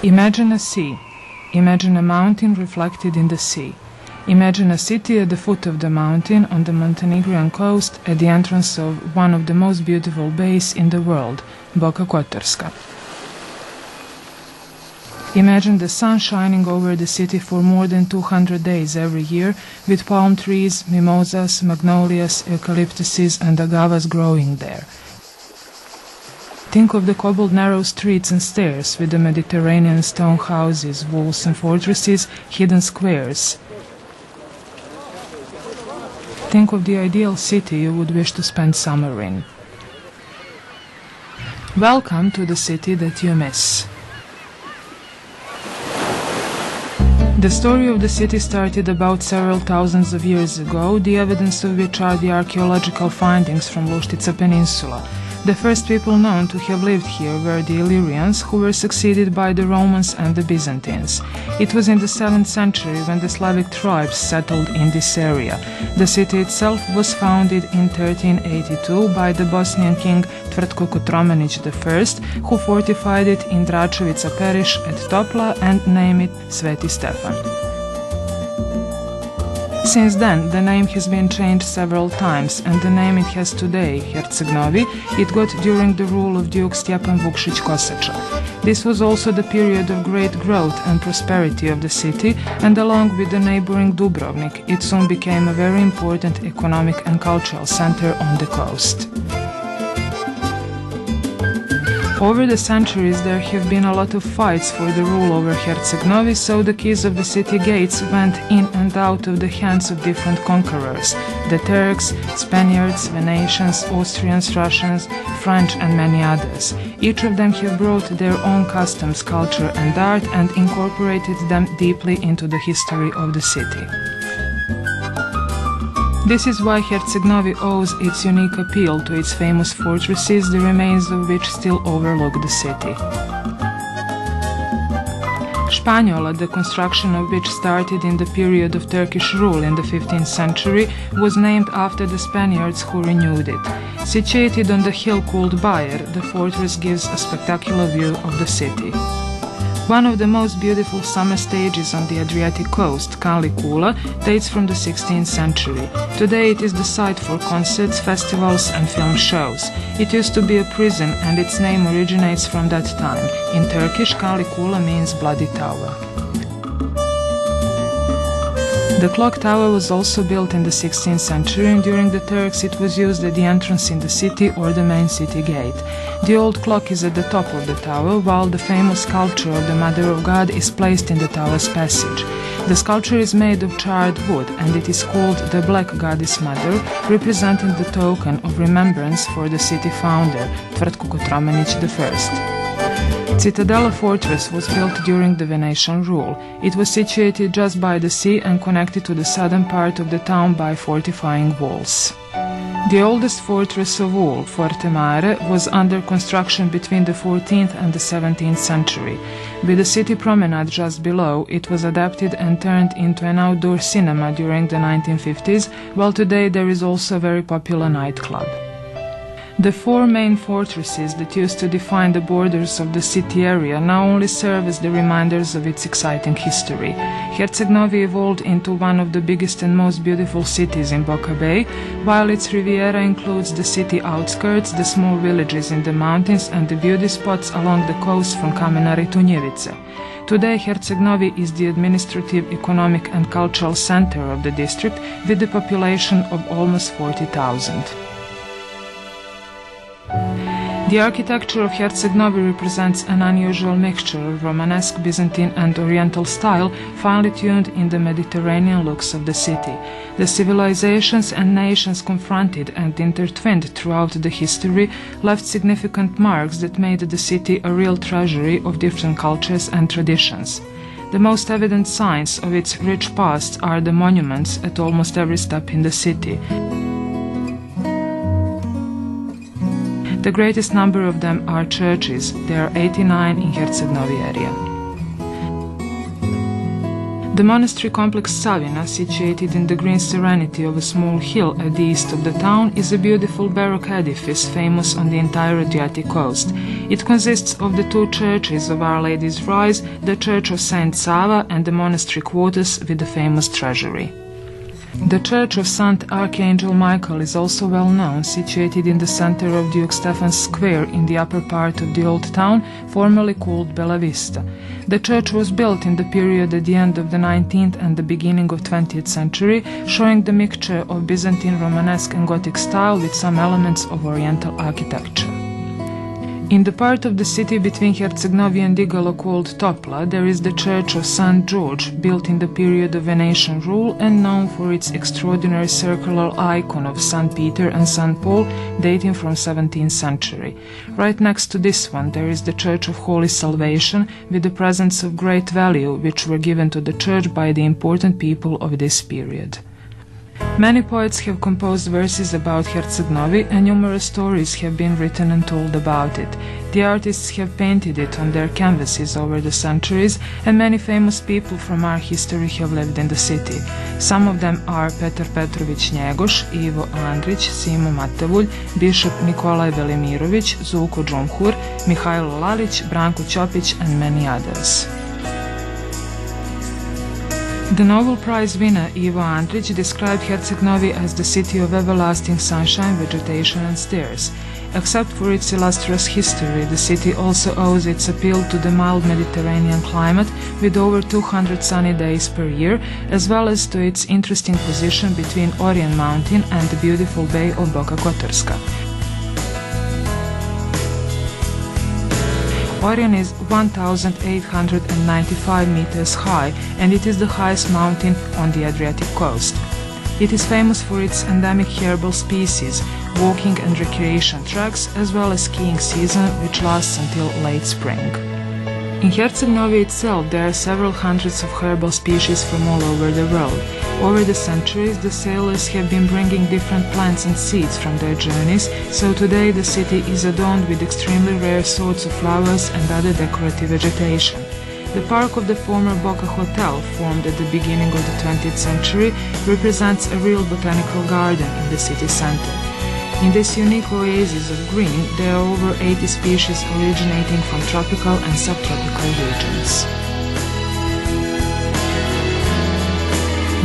Imagine a sea. Imagine a mountain reflected in the sea. Imagine a city at the foot of the mountain on the Montenegrin coast at the entrance of one of the most beautiful bays in the world, Boka Kotorska. Imagine the sun shining over the city for more than 200 days every year, with palm trees, mimosas, magnolias, eucalyptuses and agavas growing there. Think of the cobbled narrow streets and stairs with the Mediterranean stone houses, walls and fortresses, hidden squares. Think of the ideal city you would wish to spend summer in. Welcome to the city that you miss. The story of the city started about several thousands of years ago, the evidence of which are the archaeological findings from Luštica Peninsula. The first people known to have lived here were the Illyrians, who were succeeded by the Romans and the Byzantines. It was in the 7th century when the Slavic tribes settled in this area. The city itself was founded in 1382 by the Bosnian king Tvrtko Kotromanić I, who fortified it in Dračevica parish at Topla and named it Sveti Stefan. Since then, the name has been changed several times, and the name it has today, Herceg Novi, it got during the rule of Duke Stjepan Vukšić Kosača. This was also the period of great growth and prosperity of the city, and along with the neighboring Dubrovnik, it soon became a very important economic and cultural center on the coast. Over the centuries there have been a lot of fights for the rule over Herceg Novi, so the keys of the city gates went in and out of the hands of different conquerors: the Turks, Spaniards, Venetians, Austrians, Russians, French and many others. Each of them have brought their own customs, culture and art and incorporated them deeply into the history of the city. This is why Herceg Novi owes its unique appeal to its famous fortresses, the remains of which still overlook the city. Španjola, the construction of which started in the period of Turkish rule in the 15th century, was named after the Spaniards who renewed it. Situated on the hill called Bayer, the fortress gives a spectacular view of the city. One of the most beautiful summer stages on the Adriatic coast, Calicula, dates from the 16th century. Today it is the site for concerts, festivals and film shows. It used to be a prison and its name originates from that time. In Turkish, Calicula means bloody tower. The clock tower was also built in the 16th century, and during the Turks it was used at the entrance in the city or the main city gate. The old clock is at the top of the tower, while the famous sculpture of the Mother of God is placed in the tower's passage. The sculpture is made of charred wood, and it is called the Black Goddess Mother, representing the token of remembrance for the city founder, Tvrtko Kotromanić I. Citadella Fortress was built during the Venetian rule. It was situated just by the sea and connected to the southern part of the town by fortifying walls. The oldest fortress of all, Forte Mare, was under construction between the 14th and the 17th century. With the city promenade just below, it was adapted and turned into an outdoor cinema during the 1950s, while today there is also a very popular nightclub. The four main fortresses that used to define the borders of the city area now only serve as the reminders of its exciting history. Herceg Novi evolved into one of the biggest and most beautiful cities in Boka Bay, while its Riviera includes the city outskirts, the small villages in the mountains and the beauty spots along the coast from Kamenari to Njevice. Today, Herceg Novi is the administrative, economic and cultural center of the district, with a population of almost 40,000. The architecture of Herceg Novi represents an unusual mixture of Romanesque, Byzantine and Oriental style, finely tuned in the Mediterranean looks of the city. The civilizations and nations confronted and intertwined throughout the history left significant marks that made the city a real treasury of different cultures and traditions. The most evident signs of its rich past are the monuments at almost every step in the city. The greatest number of them are churches. There are 89 in Herceg Novi area. The monastery complex Savina, situated in the green serenity of a small hill at the east of the town, is a beautiful Baroque edifice famous on the entire Adriatic coast. It consists of the two churches of Our Lady's Rise, the Church of Saint Sava and the monastery quarters with the famous treasury. The Church of St. Archangel Michael is also well known, situated in the center of Duke Stephen's Square in the upper part of the old town, formerly called Bella Vista. The church was built in the period at the end of the 19th and the beginning of 20th century, showing the mixture of Byzantine Romanesque and Gothic style with some elements of Oriental architecture. In the part of the city between Herceg Novi and Igalo called Topla, there is the Church of St. George, built in the period of Venetian rule and known for its extraordinary circular icon of St. Peter and St. Paul, dating from 17th century. Right next to this one there is the Church of Holy Salvation, with the presents of great value which were given to the church by the important people of this period. Many poets have composed verses about Herceg Novi, and numerous stories have been written and told about it. The artists have painted it on their canvases over the centuries, and many famous people from our history have lived in the city. Some of them are Petar Petrović Njegoš, Ivo Andrić, Simo Matevulj, Bishop Nikolaj Velimirović, Zuko Džumhur, Mihajlo Lalić, Branko Ćopić, and many others. The Nobel Prize winner Ivo Andrić described Herceg Novi as the city of everlasting sunshine, vegetation and stairs. Except for its illustrious history, the city also owes its appeal to the mild Mediterranean climate with over 200 sunny days per year, as well as to its interesting position between Orion Mountain and the beautiful bay of Boka Kotorska. Orion is 1,895 meters high, and it is the highest mountain on the Adriatic coast. It is famous for its endemic herbal species, walking and recreation tracks, as well as skiing season, which lasts until late spring. In Herceg Novi itself there are several hundreds of herbal species from all over the world. Over the centuries, the sailors have been bringing different plants and seeds from their journeys, so today the city is adorned with extremely rare sorts of flowers and other decorative vegetation. The park of the former Boka Hotel, formed at the beginning of the 20th century, represents a real botanical garden in the city center. In this unique oasis of green, there are over 80 species originating from tropical and subtropical regions.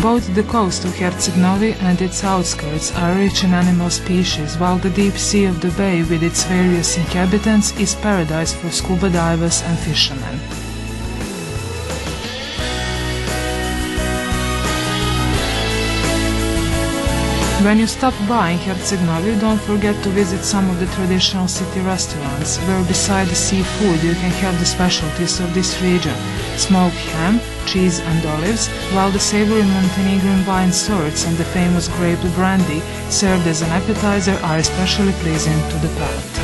Both the coast of Herceg Novi and its outskirts are rich in animal species, while the deep sea of the bay with its various inhabitants is paradise for scuba divers and fishermen. When you stop by in Herceg Novi, don't forget to visit some of the traditional city restaurants, where beside the seafood you can have the specialties of this region: smoked ham, cheese and olives, while the savory Montenegrin wine sorts and the famous grape brandy, served as an appetizer, are especially pleasing to the palate.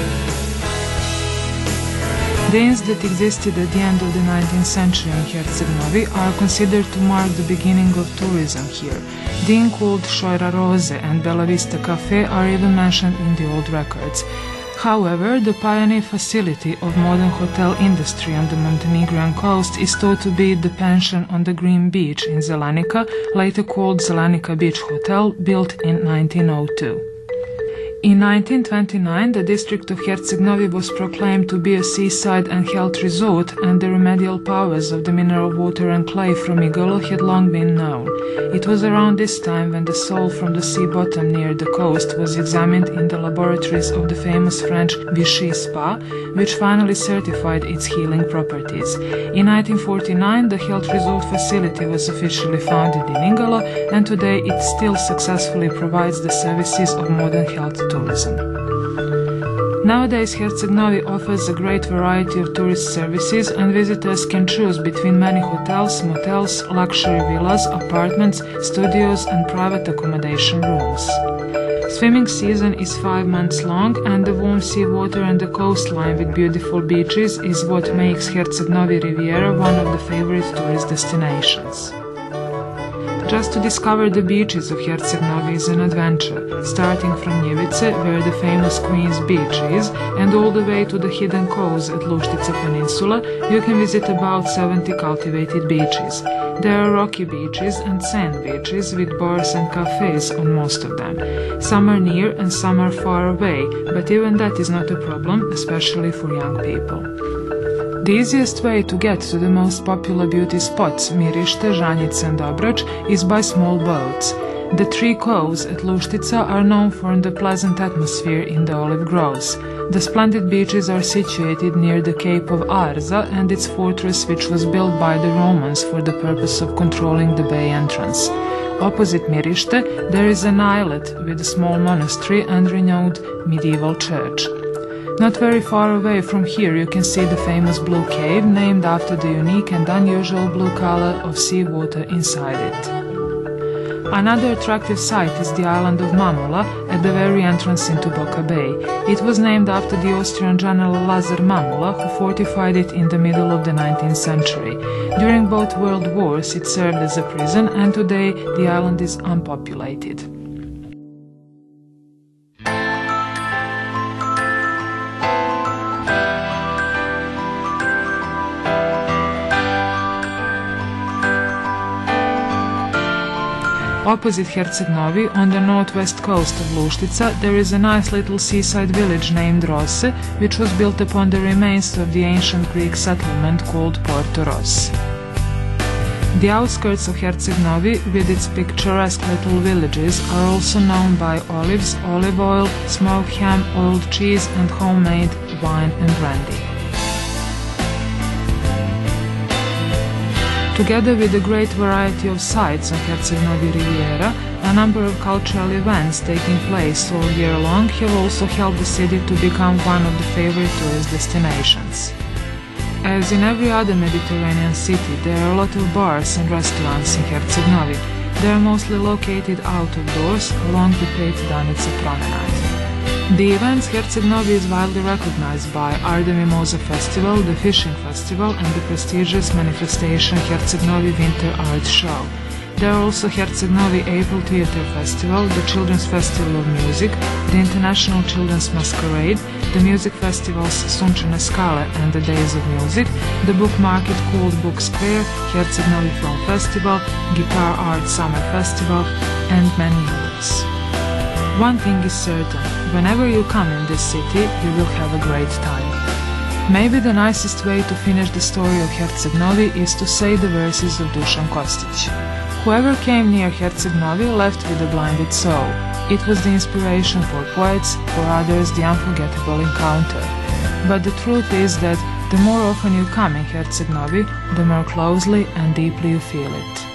The inns that existed at the end of the 19th century in Herceg Novi are considered to mark the beginning of tourism here. The inn called Šojra Rose and Bella Vista Cafe are even mentioned in the old records. However, the pioneer facility of modern hotel industry on the Montenegrin coast is thought to be the pension on the Green Beach in Zelenica, later called Zelenica Beach Hotel, built in 1902. In 1929, the district of Herceg Novi was proclaimed to be a seaside and health resort, and the remedial powers of the mineral water and clay from Igalo had long been known. It was around this time when the salt from the sea bottom near the coast was examined in the laboratories of the famous French Vichy Spa, which finally certified its healing properties. In 1949, the health resort facility was officially founded in Igalo, and today it still successfully provides the services of modern health tourism. Nowadays, Herceg Novi offers a great variety of tourist services, and visitors can choose between many hotels, motels, luxury villas, apartments, studios and private accommodation rooms. Swimming season is 5 months long, and the warm sea water and the coastline with beautiful beaches is what makes Herceg Novi Riviera one of the favorite tourist destinations. Just to discover the beaches of Herceg Novi is an adventure, starting from Njivice, where the famous Queen's Beach is, and all the way to the hidden coves at Luštica Peninsula. You can visit about 70 cultivated beaches. There are rocky beaches and sand beaches with bars and cafes on most of them. Some are near and some are far away, but even that is not a problem, especially for young people. The easiest way to get to the most popular beauty spots, Mirište, Žanjice and Dobrač, is by small boats. The 3 coves at Luštica are known for the pleasant atmosphere in the olive groves. The splendid beaches are situated near the Cape of Arza and its fortress, which was built by the Romans for the purpose of controlling the bay entrance. Opposite Mirište, there is an islet with a small monastery and renowned medieval church. Not very far away from here you can see the famous Blue Cave, named after the unique and unusual blue color of seawater inside it. Another attractive site is the island of Mamula at the very entrance into Boka Bay. It was named after the Austrian general Lazar Mamula, who fortified it in the middle of the 19th century. During both world wars it served as a prison, and today the island is unpopulated. Opposite Herceg Novi, on the northwest coast of Luštica, there is a nice little seaside village named Rosse, which was built upon the remains of the ancient Greek settlement called Porto Ross. The outskirts of Herceg Novi, with its picturesque little villages, are also known by olives, olive oil, smoked ham, oiled cheese and homemade wine and brandy. Together with a great variety of sites on Herceg Novi Riviera, a number of cultural events taking place all year long have also helped the city to become one of the favorite tourist destinations. As in every other Mediterranean city, there are a lot of bars and restaurants in Herceg Novi. They are mostly located out of doors along the paved Danica promenade. The events Herceg Novi is widely recognized by are the Mimosa Festival, the Fishing Festival and the prestigious manifestation Herceg Novi Winter Art Show. There are also Herceg Novi April Theatre Festival, the Children's Festival of Music, the International Children's Masquerade, the music festivals Sunčane Skale and the Days of Music, the book market called Book Square, Herceg Novi Film Festival, Guitar Art Summer Festival, and many others. One thing is certain, whenever you come in this city, you will have a great time. Maybe the nicest way to finish the story of Herceg Novi is to say the verses of Dušan Kostić. Whoever came near Herceg Novi left with a blinded soul. It was the inspiration for poets, for others the unforgettable encounter. But the truth is that the more often you come in Herceg Novi, the more closely and deeply you feel it.